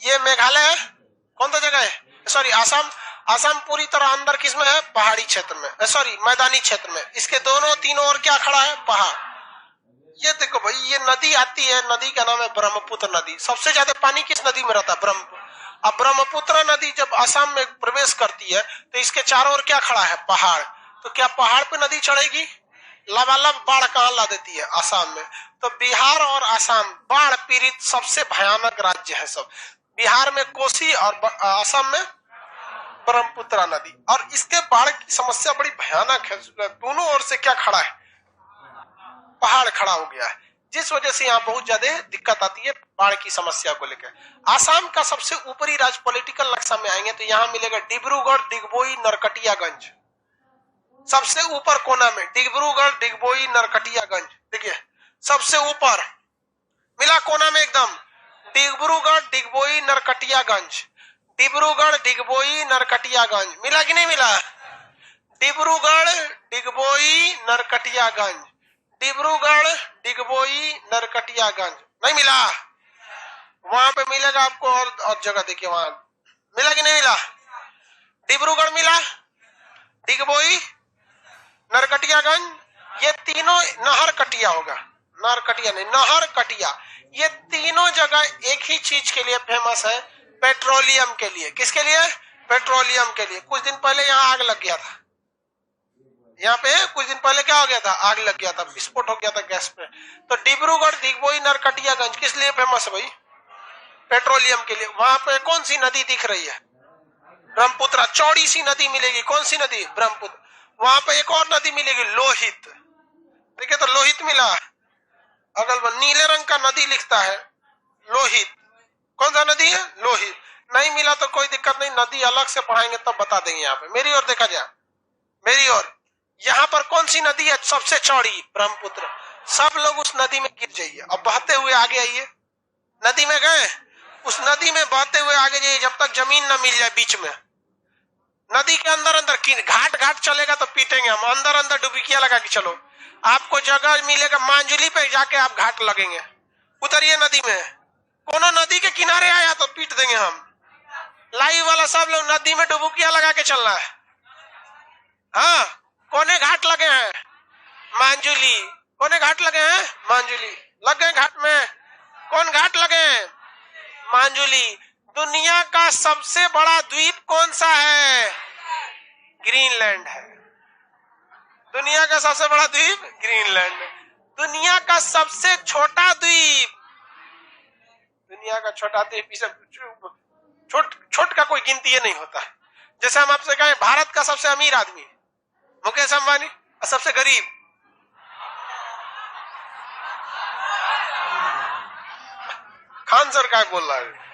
ये मेघालय है, कौन सा जगह है? सॉरी, आसाम। आसाम पूरी तरह अंदर किस में है? पहाड़ी क्षेत्र में, सॉरी मैदानी क्षेत्र में। इसके दोनों तीनों ओर क्या खड़ा है? पहाड़। ये देखो भाई, ये नदी आती है, नदी का नाम है ब्रह्मपुत्र नदी। सबसे ज्यादा पानी किस नदी में रहता है? ब्रह्मपुत्र। अब ब्रह्मपुत्र नदी जब आसाम में प्रवेश करती है तो इसके चारों ओर क्या खड़ा है? पहाड़। तो क्या पहाड़ पे नदी चढ़ेगी? लबालब बाढ़ कहां ला देती है? आसाम में। तो बिहार और आसाम बाढ़ पीड़ित सबसे भयानक राज्य है सब। बिहार में कोसी और आसाम में ब्रह्मपुत्र नदी। और इसके बाढ़ की समस्या बड़ी भयानक है। दोनों ओर से क्या खड़ा है? पहाड़ खड़ा हो गया है, जिस वजह से यहाँ बहुत ज्यादा दिक्कत आती है बाढ़ की समस्या को लेकर। आसाम का सबसे ऊपरी राज्य पॉलिटिकल नक्शा में आएंगे तो यहाँ मिलेगा डिब्रूगढ़, डिगबोई, नरकटियागंज। सबसे ऊपर कोना में डिब्रूगढ़, डिगबोई, नरकटियागंज। देखिए सबसे ऊपर मिला कोना में एकदम, डिब्रूगढ़, डिगबोई, नरकटियागंज। डिब्रूगढ़, डिगबोई, नरकटियागंज। मिला कि नहीं मिला? डिब्रूगढ़, डिगबोई, नरकटियागंज। डिब्रूगढ़, डिगबोई, नरकटियागंज। नहीं मिला? वहां पे मिलेगा आपको और जगह देखिए, वहां मिला कि नहीं मिला? डिब्रूगढ़ मिला, डिगबोई, नरकटियागंज। ये तीनों नहर कटिया होगा, नहर कटिया नहीं, नहर कटिया। ये तीनों जगह एक ही चीज के लिए फेमस है, पेट्रोलियम के लिए। किसके लिए? पेट्रोलियम के लिए। कुछ दिन पहले यहाँ आग लग गया था, यहाँ पे कुछ दिन पहले क्या हो गया था? आग लग गया था, विस्फोट हो गया था गैस पे। तो डिब्रूगढ़, डिगबोई, नरकटियागंज किस लिए फेमस है भाई? पेट्रोलियम के लिए। वहां पे कौन सी नदी दिख रही है? ब्रह्मपुत्र। चौड़ी सी नदी मिलेगी, कौन सी नदी? ब्रह्मपुत्र। वहां पे एक और नदी मिलेगी, लोहित। ठीक है, तो लोहित मिला। अगल बगल नीले रंग का नदी लिखता है, लोहित। कौन सा नदी है? लोहित। नहीं मिला तो कोई दिक्कत नहीं, नदी अलग से पढ़ाएंगे तब बता देंगे। यहाँ पे मेरी ओर देखा जाए, मेरी ओर। यहाँ पर कौन सी नदी है सबसे चौड़ी? ब्रह्मपुत्र। सब लोग उस नदी में गिर जाइए, अब बहते हुए आगे आइए। नदी में गए, उस नदी में बहते हुए आगे जाइए जब तक जमीन न मिल जाए बीच में। नदी के अंदर अंदर घाट घाट चलेगा तो पीटेंगे हम, अंदर अंदर डुबकियां लगा के चलो। आपको जगह मिलेगा मांजुली पे जाके आप घाट लगेंगे। उतरिए नदी में, कोनो नदी के किनारे आया तो पीट देंगे हम। लाइव वाला सब लोग नदी में डुबकियां लगा के चलना है। हाँ, कोने घाट लगे हैं? मांजुली। कोने घाट लगे हैं? मांजुली। लग गए घाट में? कौन घाट लगे हैं? मांजुली। दुनिया का सबसे बड़ा द्वीप कौन सा है? ग्रीनलैंड है। दुनिया का सबसे बड़ा द्वीप ग्रीनलैंड है। दुनिया का सबसे छोटा द्वीप, दुनिया का छोटा द्वीप, छोट का कोई गिनती नहीं होता। जैसे हम आपसे कहें भारत का सबसे अमीर आदमी मुकेश अंबानी, और सबसे गरीब खान सर का बोल रहा है।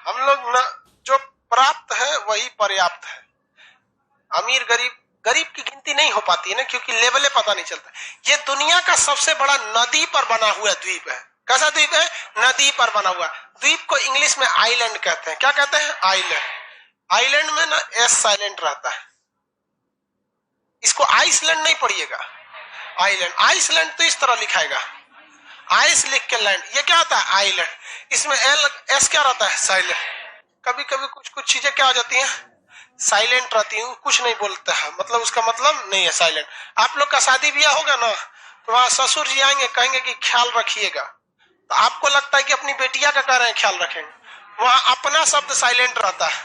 हम लोग न जो प्राप्त है वही पर्याप्त है। अमीर गरीब, गरीब की गिनती नहीं हो पाती है ना, क्योंकि लेवले पता नहीं चलता। ये दुनिया का सबसे बड़ा नदी पर बना हुआ द्वीप है। कैसा द्वीप है? नदी पर बना हुआ। द्वीप को इंग्लिश में आइलैंड कहते हैं। क्या कहते हैं? आइलैंड। आइलैंड में ना एस साइलेंट रहता है। इसको आइसलैंड नहीं पढ़िएगा, आइलैंड। आइसलैंड तो इस तरह लिखाएगा, आइस लिख के लैंड। ये क्या होता है? आइलैंड। इसमें एल एस क्या रहता है? साइलेंट। कभी कभी कुछ चीजें क्या हो जाती हैं? साइलेंट रहती है, कुछ नहीं बोलता है, मतलब उसका मतलब नहीं है साइलेंट। आप लोग का शादी ब्याह होगा ना, तो वहां ससुर जी आएंगे, कहेंगे कि ख्याल रखिएगा, तो आपको लगता है कि अपनी बेटिया का कह रहे हैं ख्याल रखेंगे। वहां अपना शब्द साइलेंट रहता है,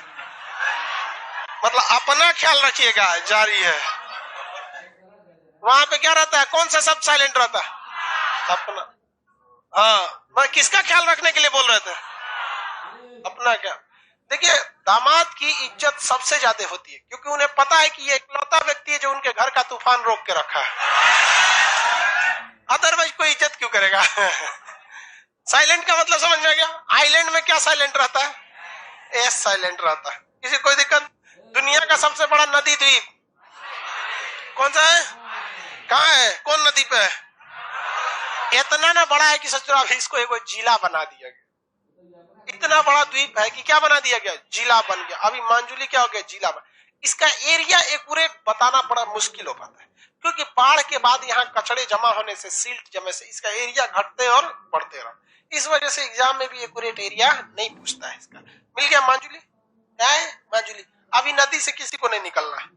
मतलब अपना ख्याल रखिएगा जारी है। वहां पे क्या रहता है? कौन सा शब्द साइलेंट रहता है? अपना। हाँ, मैं किसका ख्याल रखने के लिए बोल रहे थे? अपना क्या। देखिए, दामाद की इज्जत सबसे ज्यादा होती है, क्योंकि उन्हें पता है कि ये इकलौता व्यक्ति है जो उनके घर का तूफान रोक के रखा है, अदरवाइज कोई इज्जत क्यों करेगा। साइलेंट का मतलब समझ में आ गया? आइलैंड में क्या साइलेंट रहता है? एस साइलेंट रहता है, किसी कोई दिक्कत। दुनिया का सबसे बड़ा नदी द्वीप कौन सा है? कहाँ है? कौन नदी पे है? इतना ना बड़ा है कि सचुरा इसको एक जिला बना दिया गया। इतना बड़ा द्वीप है कि क्या बना दिया गया? जिला बन गया। अभी मांजुली क्या हो गया? जिला बन। इसका एरिया एक बताना बड़ा मुश्किल हो पाता है, क्योंकि बाढ़ के बाद यहाँ कचड़े जमा होने से, सिल्ट जमे से इसका एरिया घटते और बढ़ते रहा। इस वजह से एग्जाम में भी एक्यूरेट एरिया नहीं पूछता है इसका। मिल गया मांजुली? क्या है मांजुली? अभी नदी से किसी को नहीं निकलना है,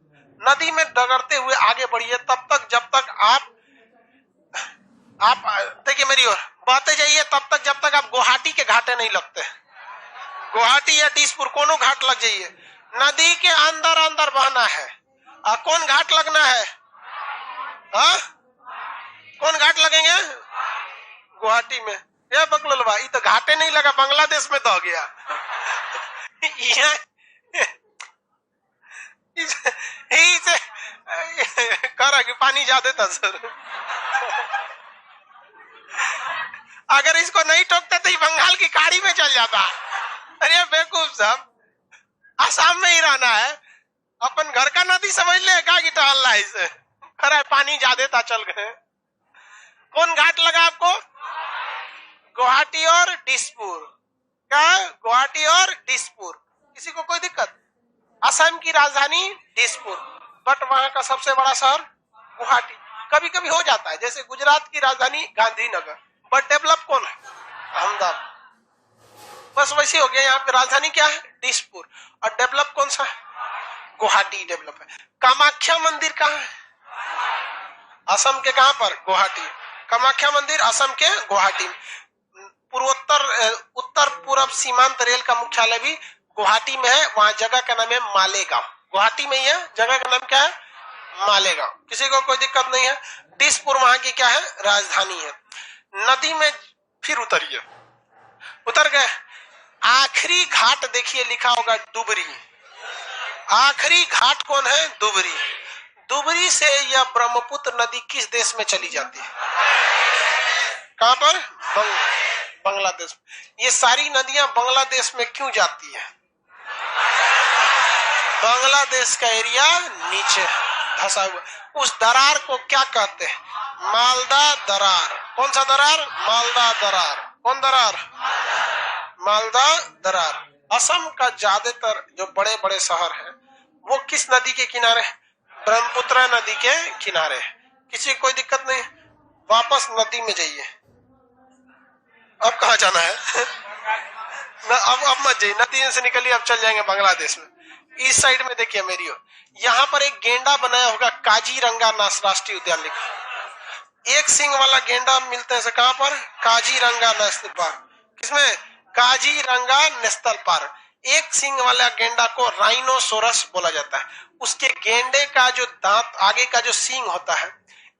नदी में डगरते हुए आगे बढ़िए तब तक जब तक आप देखिए मेरी ओर बहते जाइए, तब तक जब तक आप गुवाहाटी के घाटे नहीं लगते। गुवाहाटी या डिसपुर कोनो घाट लग जाइए, नदी के अंदर अंदर बहना है। कौन घाट लगना है? कौन घाट लगेंगे? गुवाहाटी में। ये बकलवा, ये तो घाटे नहीं लगा, बांग्लादेश में तो गया। करा कि पानी ज्यादा था सर। अगर इसको नहीं ठोकते तो बंगाल की खाड़ी में चल जाता। अरे बेवकूफ साहब, आसाम में ही रहना है, अपन घर का नदी समझ ले का कि टहलना है इसे। अरे पानी ज्यादा था, चल गए। कौन घाट लगा आपको? गुवाहाटी और डिसपुर। क्या? गुवाहाटी और डिसपुर। किसी को कोई दिक्कत? असम की राजधानी डिसपुर, बट वहां का सबसे बड़ा शहर गुवाहाटी। कभी कभी हो जाता है, जैसे गुजरात की राजधानी गांधीनगर, बट डेवलप कौन है? अहमदाबाद। बस वैसे हो गया, यहाँ पे राजधानी क्या है? डिसपुर, और डेवलप कौन सा है? गुवाहाटी डेवलप है। कामाख्या मंदिर कहाँ है? असम के कहां पर? गुवाहाटी। कामाख्या मंदिर असम के गुवाहाटी। उत्तर पूर्व सीमांत रेल का मुख्यालय भी गुवाहाटी में है, वहां जगह का नाम है मालेगांव। गुवाहाटी में ही है, जगह का नाम क्या है? मालेगांव। किसी को कोई दिक्कत नहीं है। डिसपुर वहां की क्या है? राजधानी है। नदी में फिर उतरिए, उतर गए, आखिरी घाट देखिए लिखा होगा डुबरी। आखिरी घाट कौन है? डुबरी। डुबरी से यह ब्रह्मपुत्र नदी किस देश में चली जाती है? कहां पर? बांग्लादेश। ये सारी नदियां बांग्लादेश में क्यों जाती है? बांग्लादेश का एरिया नीचे धंसा हुआ। उस दरार को क्या कहते हैं? मालदा दरार। कौन सा दरार? मालदा दरार। कौन दरार? मालदा दरार। असम का ज्यादातर जो बड़े बड़े शहर हैं वो किस नदी के किनारे? ब्रह्मपुत्र नदी के किनारे। किसी कोई दिक्कत नहीं? वापस नदी में जाइए। अब कहाँ जाना है? अब मत जाइए, नदी से निकलिए, अब चल जाएंगे बांग्लादेश में। इस साइड में देखिए मेरी ओर, यहाँ पर एक गेंडा बनाया होगा, काजीरंगा राष्ट्रीय उद्यान लिखा। एक सिंग वाला गेंडा मिलते हैं कहां पर? Kaziranga national park. किसमें? Kaziranga national park. एक सिंग वाला गेंडा को राइनोसोरस बोला जाता है। उसके गेंडे का जो दांत, आगे का जो सींग होता है,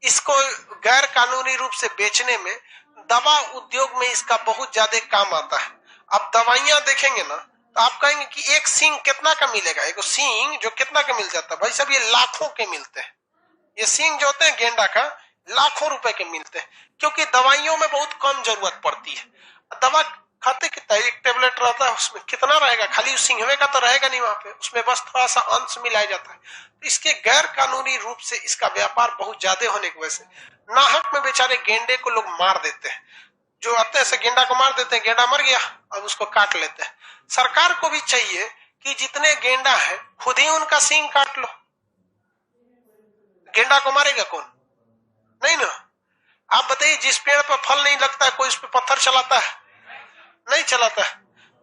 इसको गैर कानूनी रूप से बेचने में दवा उद्योग में इसका बहुत ज्यादा काम आता है। आप दवाइयां देखेंगे ना तो आप कहेंगे कि एक सींग कितना का मिलेगा? एक सींग जो कितना का मिल जाता है? भाई साहब, ये लाखों के मिलते हैं। ये सींग जो होते हैं गेंडा का, लाखों रुपए के मिलते हैं, क्योंकि दवाइयों में बहुत कम जरूरत पड़ती है। दवा खाते कितना? एक टेबलेट रहता है, उसमें कितना रहेगा? खाली सिंघवे का तो रहेगा नहीं वहां पे, उसमें बस थोड़ा सा अंश मिलाया जाता है। तो इसके गैर कानूनी रूप से इसका व्यापार बहुत ज्यादा होने की वजह से नाहक में बेचारे गेंडे को लोग मार देते हैं। जो आते हैं गेंडा को मार देते हैं, गेंडा मर गया, अब उसको काट लेते हैं। सरकार को भी चाहिए कि जितने गेंडा है खुद ही उनका सींग काट लो। गेंडा को मारेगा कौन? नहीं ना। आप बताइए, जिस पेड़ पर फल नहीं लगता है कोई उस पर पत्थर चलाता है? नहीं चलाता है।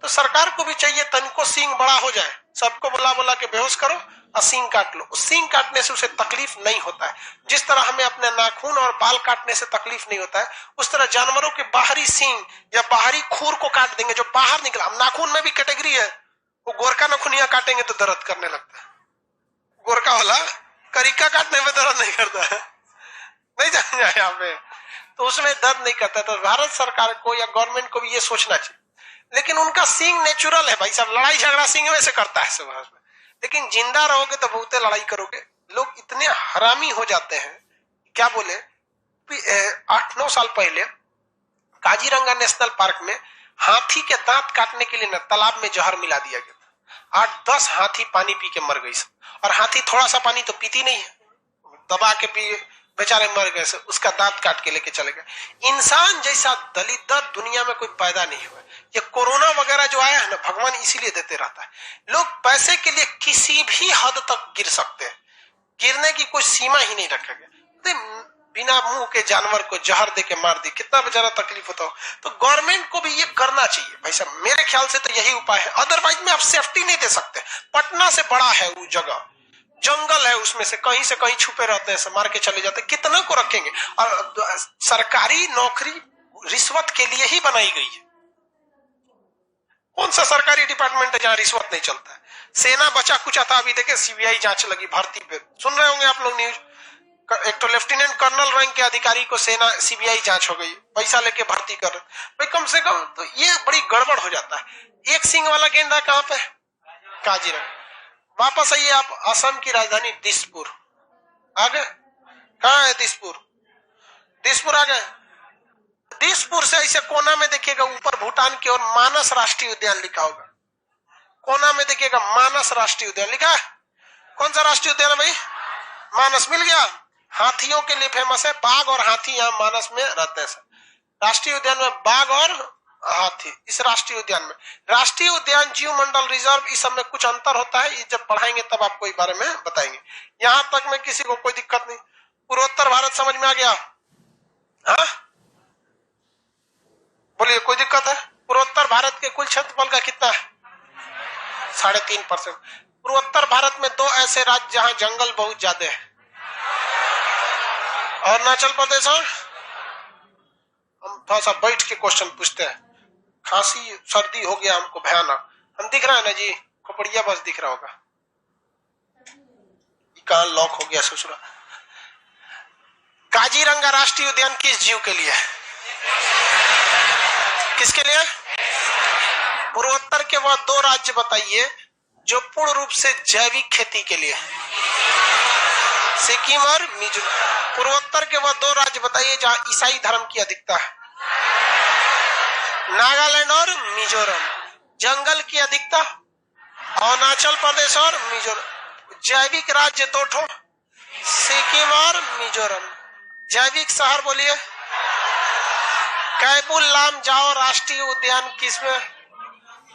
तो सरकार को भी चाहिए तनिको सींग बड़ा हो जाए, सबको बुला बुला के बेहोश करो और सींग काट लो। उस सींग काटने से उसे तकलीफ नहीं होता है। जिस तरह हमें अपने नाखून और बाल काटने से तकलीफ नहीं होता है, उस तरह जानवरों के बाहरी सींग या बाहरी खूर को काट देंगे जो बाहर निकला। हम नाखून में भी कैटेगरी है, वो गोरका नाखूनिया काटेंगे तो दर्द करने लगता है, गोरका वाला करिका काटने में दर्द नहीं करता है। नहीं जाना यहाँ पे। तो उसमें दर्द नहीं करता। तो भारत सरकार को या गवर्नमेंट को भी ये सोचना चाहिए। लेकिन उनका सींग नेचुरल है भाई साहब, लड़ाई झगड़ा सींग में से करता है सब। लेकिन जिंदा रहोगे तो बहुते लड़ाई करोगे। लोग इतने हरामी हो जाते हैं, क्या बोले, 8-9 साल पहले काजीरंगा नेशनल पार्क में हाथी के दांत काटने के लिए ना तालाब में जहर मिला दिया गया था। 8-10 हाथी पानी पी के मर गई। और हाथी थोड़ा सा पानी तो पीती नहीं है, दबा के पी, बेचारे मर गए। उसका दांत काट के लेके चले गए। इंसान जैसा दलितर दुनिया में कोई पैदा नहीं हुआ। ये कोरोना वगैरह जो आया है ना, भगवान इसीलिए देते रहता है। लोग पैसे के लिए किसी भी हद तक गिर सकते हैं, गिरने की कोई सीमा ही नहीं रखा गया। बिना मुंह के जानवर को जहर दे के मार दी, कितना बेचारा तकलीफ होता हो। तो गवर्नमेंट को भी ये करना चाहिए भाई साहब। मेरे ख्याल से तो यही उपाय है, अदरवाइज में आप सेफ्टी नहीं दे सकते। पटना से बड़ा है वो जगह, जंगल है, उसमें से कहीं छुपे रहते हैं, मार के चले जाते हैं। कितना को रखेंगे? और सरकारी नौकरी रिश्वत के लिए ही बनाई गई है। कौन सा सरकारी डिपार्टमेंट है जहां रिश्वत नहीं चलता है? सेना बचा कुचा था, अभी देखे सीबीआई जांच लगी भर्ती पे, सुन रहे होंगे आप लोग न्यूज। एक तो लेफ्टिनेंट कर्नल रैंक के अधिकारी को सेना सीबीआई जांच हो गई, पैसा लेके भर्ती कर। भाई कम से कम तो ये बड़ी गड़बड़ हो जाता है। एक सिंह वाला गेंडा कहां पे? काजीरंगा। वापस आइए आप, असम की राजधानी दिसपुर आ गए। कहाँ है दिसपुर? दिसपुर आ गए। दिसपुर से ऐसे कोना में देखिएगा ऊपर भूटान की ओर मानस राष्ट्रीय उद्यान लिखा होगा। कोना में देखिएगा मानस राष्ट्रीय उद्यान लिखा है। कौन सा राष्ट्रीय उद्यान है भाई? मानस। मिल गया। हाथियों के लिए फेमस है, बाघ और हाथी यहाँ मानस में रहते हैं। राष्ट्रीय उद्यान में बाघ और हाथी। इस राष्ट्रीय उद्यान में, राष्ट्रीय उद्यान, जीव मंडल, रिजर्व, इस सब में कुछ अंतर होता है। ये जब पढ़ाएंगे तब आपको इस बारे में बताएंगे। यहां तक में किसी को कोई दिक्कत नहीं। पूर्वोत्तर भारत समझ में आ गया? हाँ बोलिए, कोई दिक्कत है? पूर्वोत्तर भारत के कुल क्षेत्रफल का कितना है? 3.5%। पूर्वोत्तर भारत में 2 ऐसे राज्य जहां जंगल बहुत ज्यादा है, अरुणाचल प्रदेश और, हम थोड़ा सा बैठ के क्वेश्चन पूछते हैं। खांसी सर्दी हो गया हमको भयानक, हम दिख रहा है ना जी? खोपड़िया बस दिख रहा होगा। कहां लॉक हो गया ससुरा? काजीरंगा राष्ट्रीय उद्यान किस जीव के लिए? किसके लिए? पूर्वोत्तर के वह 2 राज्य बताइए जो पूर्ण रूप से जैविक खेती के लिए। सिक्किम और मिजोरम। पूर्वोत्तर के वह 2 राज्य बताइए जहां ईसाई धर्म की अधिकता है। नागालैंड और मिजोरम। जंगल की अधिकता अरुणाचल प्रदेश और मिजोरम। जैविक राज्य 2 ठो, सिक्किम और मिजोरम। जैविक शहर बोलिए। कैबुल लामजाओ राष्ट्रीय उद्यान किसमें?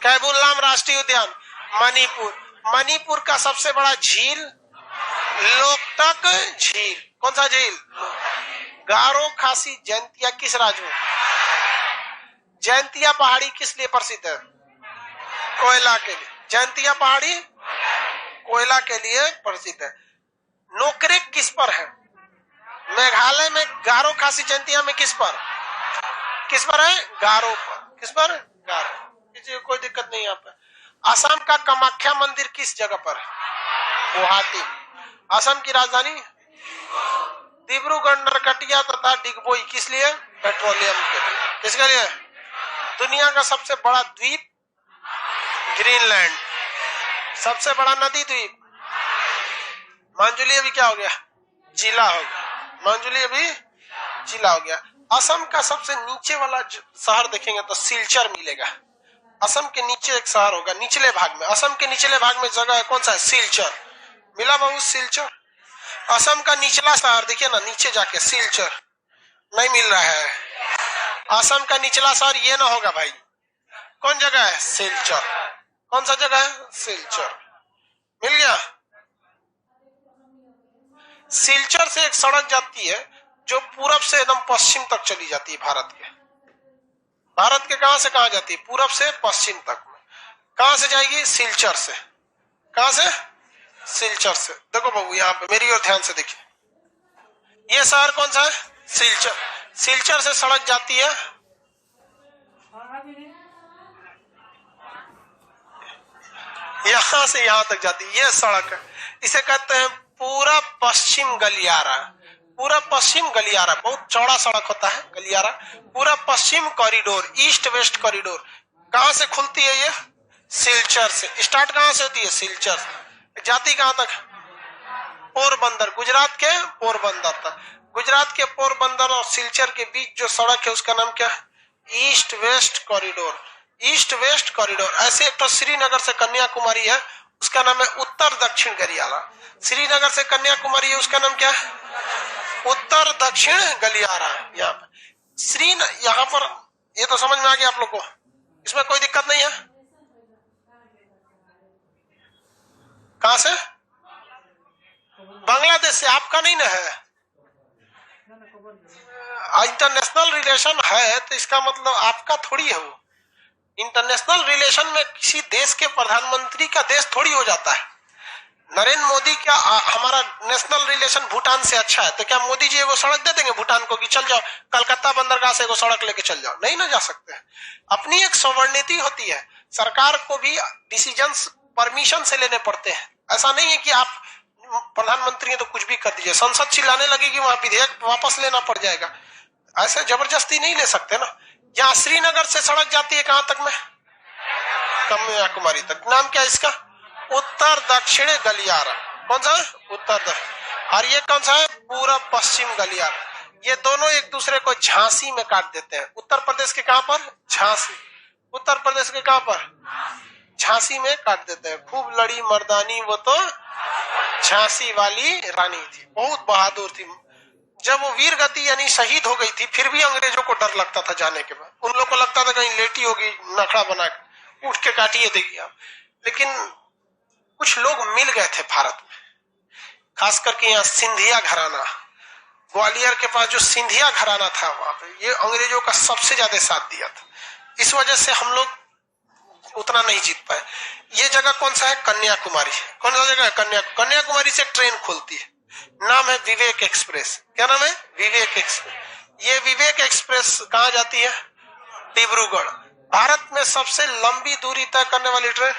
कैबुल लाम राष्ट्रीय उद्यान मणिपुर। मणिपुर का सबसे बड़ा झील लोकतक झील। कौन सा झील? गारो खासी जैंतिया किस राज्य में? जैंतिया पहाड़ी किस लिए प्रसिद्ध है? कोयला के लिए। जैंतिया पहाड़ी कोयला के लिए प्रसिद्ध है। नोकरेक किस पर है? मेघालय में। गारो खासी जैंतिया में किस पर? किस पर है? गारो पर। किस पर? गारो। किसी को कोई दिक्कत नहीं यहाँ पर। असम का कामाख्या मंदिर किस जगह पर है? गुवाहाटी। असम की राजधानी डिब्रूगढ़, नरकटिया तथा डिगबोई किस लिए? पेट्रोलियम के लिए। किसके लिए? दुनिया का सबसे बड़ा द्वीप ग्रीनलैंड। सबसे बड़ा नदी द्वीप मांजुली अभी क्या हो गया? जिला हो गया। मांजुली अभी जिला हो गया। असम का सबसे नीचे वाला शहर देखेंगे तो सिलचर मिलेगा। असम के नीचे एक शहर होगा निचले भाग में। असम के निचले भाग में जगह है, कौन सा है? सिलचर। मिला बाबू सिलचर? असम का निचला शहर देखिए ना, नीचे जाके सिलचर नहीं मिल रहा है। असम का निचला शहर ये ना होगा भाई। कौन जगह है? सिलचर। कौन सा जगह है? सिलचर। मिल गया। सिलचर से एक सड़क जाती है जो पूरब से एकदम पश्चिम तक चली जाती है भारत के। भारत के कहां से कहां जाती है? पूरब से पश्चिम तक। कहां से जाएगी? सिलचर से। कहां से? सिलचर से। देखो बाबू यहाँ पे मेरी ओर ध्यान से देखिए। ये शहर कौन सा है? सिलचर। सिलचर से सड़क जाती है यहां से यहां तक जाती है। ये सड़क है, इसे कहते हैं पूरा पश्चिम गलियारा। पूरा पश्चिम गलियारा, बहुत चौड़ा सड़क होता है गलियारा, पूरा पश्चिम कॉरिडोर, ईस्ट वेस्ट कॉरिडोर। कहां से खुलती है ये? सिलचर से। स्टार्ट कहां से होती है? सिलचर से। जाती कहां तक? पोरबंदर, गुजरात के पोरबंदर तक। गुजरात के पोरबंदर और सिलचर के बीच जो सड़क है उसका नाम क्या है? East west corridor. East west corridor. ऐसे एक तो श्रीनगर से कन्याकुमारी है, उसका नाम है उत्तर दक्षिण गलियारा। श्रीनगर से कन्याकुमारी है, उसका नाम क्या है? उत्तर दक्षिण गलियारा। यहाँ पर यहाँ पर ये तो समझ में आ गया आप लोग को, इसमें कोई दिक्कत नहीं है। कहां से? बांग्लादेश से। आपका नहीं ना है? इंटरनेशनल रिलेशन है तो इसका मतलब आपका थोड़ी है वो। इंटरनेशनल रिलेशन में किसी देश के प्रधानमंत्री का देश थोड़ी हो जाता है। नरेंद्र मोदी क्या हमारा नेशनल रिलेशन भूटान से अच्छा है तो क्या मोदी जी एगो सड़क दे देंगे भूटान को कि चल जाओ कलकत्ता बंदरगाह से एगो सड़क लेके चल जाओ? नहीं ना जा सकते। अपनी एक सॉवर्निटी होती है, सरकार को भी डिसीजंस परमिशन से लेने पड़ते हैं। ऐसा नहीं है कि आप प्रधानमंत्री हैं तो कुछ भी कर दीजिए, संसद चिल्लाने लगेगी वहां विधेयक वापस लेना पड़ जाएगा। ऐसे जबरदस्ती नहीं ले सकते ना। यहाँ श्रीनगर से सड़क जाती है कहां तक में? कन्याकुमारी तक। नाम क्या है इसका? उत्तर दक्षिण गलियारा। कौन सा? उत्तर दक्षिण। और ये कौन सा है? पूरा पश्चिम गलियारा। ये दोनों एक दूसरे को झांसी में काट देते हैं। उत्तर प्रदेश के कहां पर? झांसी। उत्तर प्रदेश के कहां पर? झांसी में काट देते हैं। खूब लड़ी मर्दानी वो तो झांसी वाली रानी थी, बहुत बहादुर थी। जब वो वीर गति यानी शहीद हो गई थी फिर भी अंग्रेजों को डर लगता था जाने के बाद। उन लोग को लगता था कहीं लेटी होगी नखड़ा बना के, उठ के काटिए देखिए आप। लेकिन कुछ लोग मिल गए थे भारत में, खास करके यहाँ सिंधिया घराना, ग्वालियर के पास जो सिंधिया घराना था वहां पे ये अंग्रेजों का सबसे ज्यादा साथ दिया था। इस वजह से हम लोग उतना नहीं जीत पाए। ये जगह कौन सा है? कन्याकुमारी। कौन सा जगह है? कन्याकुमारी से ट्रेन खुलती है, नाम है विवेक एक्सप्रेस। क्या नाम है? विवेक एक्सप्रेस। ये विवेक एक्सप्रेस कहाँ जाती है? डिब्रूगढ़। भारत में सबसे लंबी दूरी तय करने वाली ट्रेन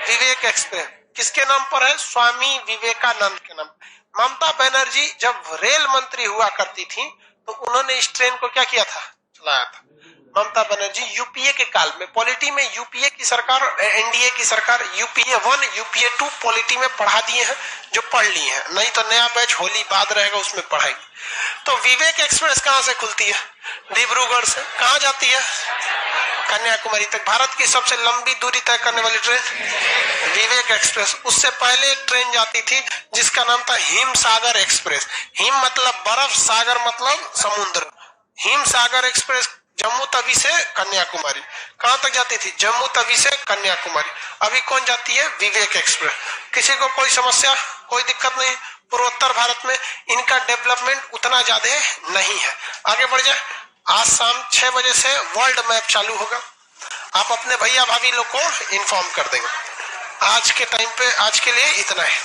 विवेक एक्सप्रेस किसके नाम पर है? स्वामी विवेकानंद के नाम। ममता बनर्जी जब रेल मंत्री हुआ करती थी तो उन्होंने इस ट्रेन को क्या किया था? चलाया था। ममता बनर्जी यूपीए के काल में, पॉलिटी में यूपीए की सरकार, एनडीए की सरकार यूपीए 1 यूपीए 2 पॉलिटी में पढ़ा दिए हैं जो पढ़ लिए हैं, नहीं तो नया बैच होली बाद रहेगा उसमें पढ़ाएंगे। तो विवेक एक्सप्रेस कहां से खुलती है? डिब्रूगढ़ से। कहां जाती है? कन्याकुमारी तक। भारत की सबसे लंबी दूरी तय करने वाली ट्रेन विवेक एक्सप्रेस। उससे पहले एक ट्रेन जाती थी जिसका नाम था हिम सागर एक्सप्रेस। हिम मतलब बर्फ, सागर मतलब समुद्र। हिम सागर एक्सप्रेस जम्मू तवी से कन्याकुमारी। कहां तक जाती थी? जम्मू तवी से कन्याकुमारी। अभी कौन जाती है? विवेक एक्सप्रेस। किसी को कोई समस्या, कोई दिक्कत नहीं? पूर्वोत्तर भारत में इनका डेवलपमेंट उतना ज्यादा नहीं है। आगे बढ़ जाए। आज शाम 6 बजे से वर्ल्ड मैप चालू होगा, आप अपने भैया भाभी लोग को इन्फॉर्म कर देंगे। आज के टाइम पे आज के लिए इतना है।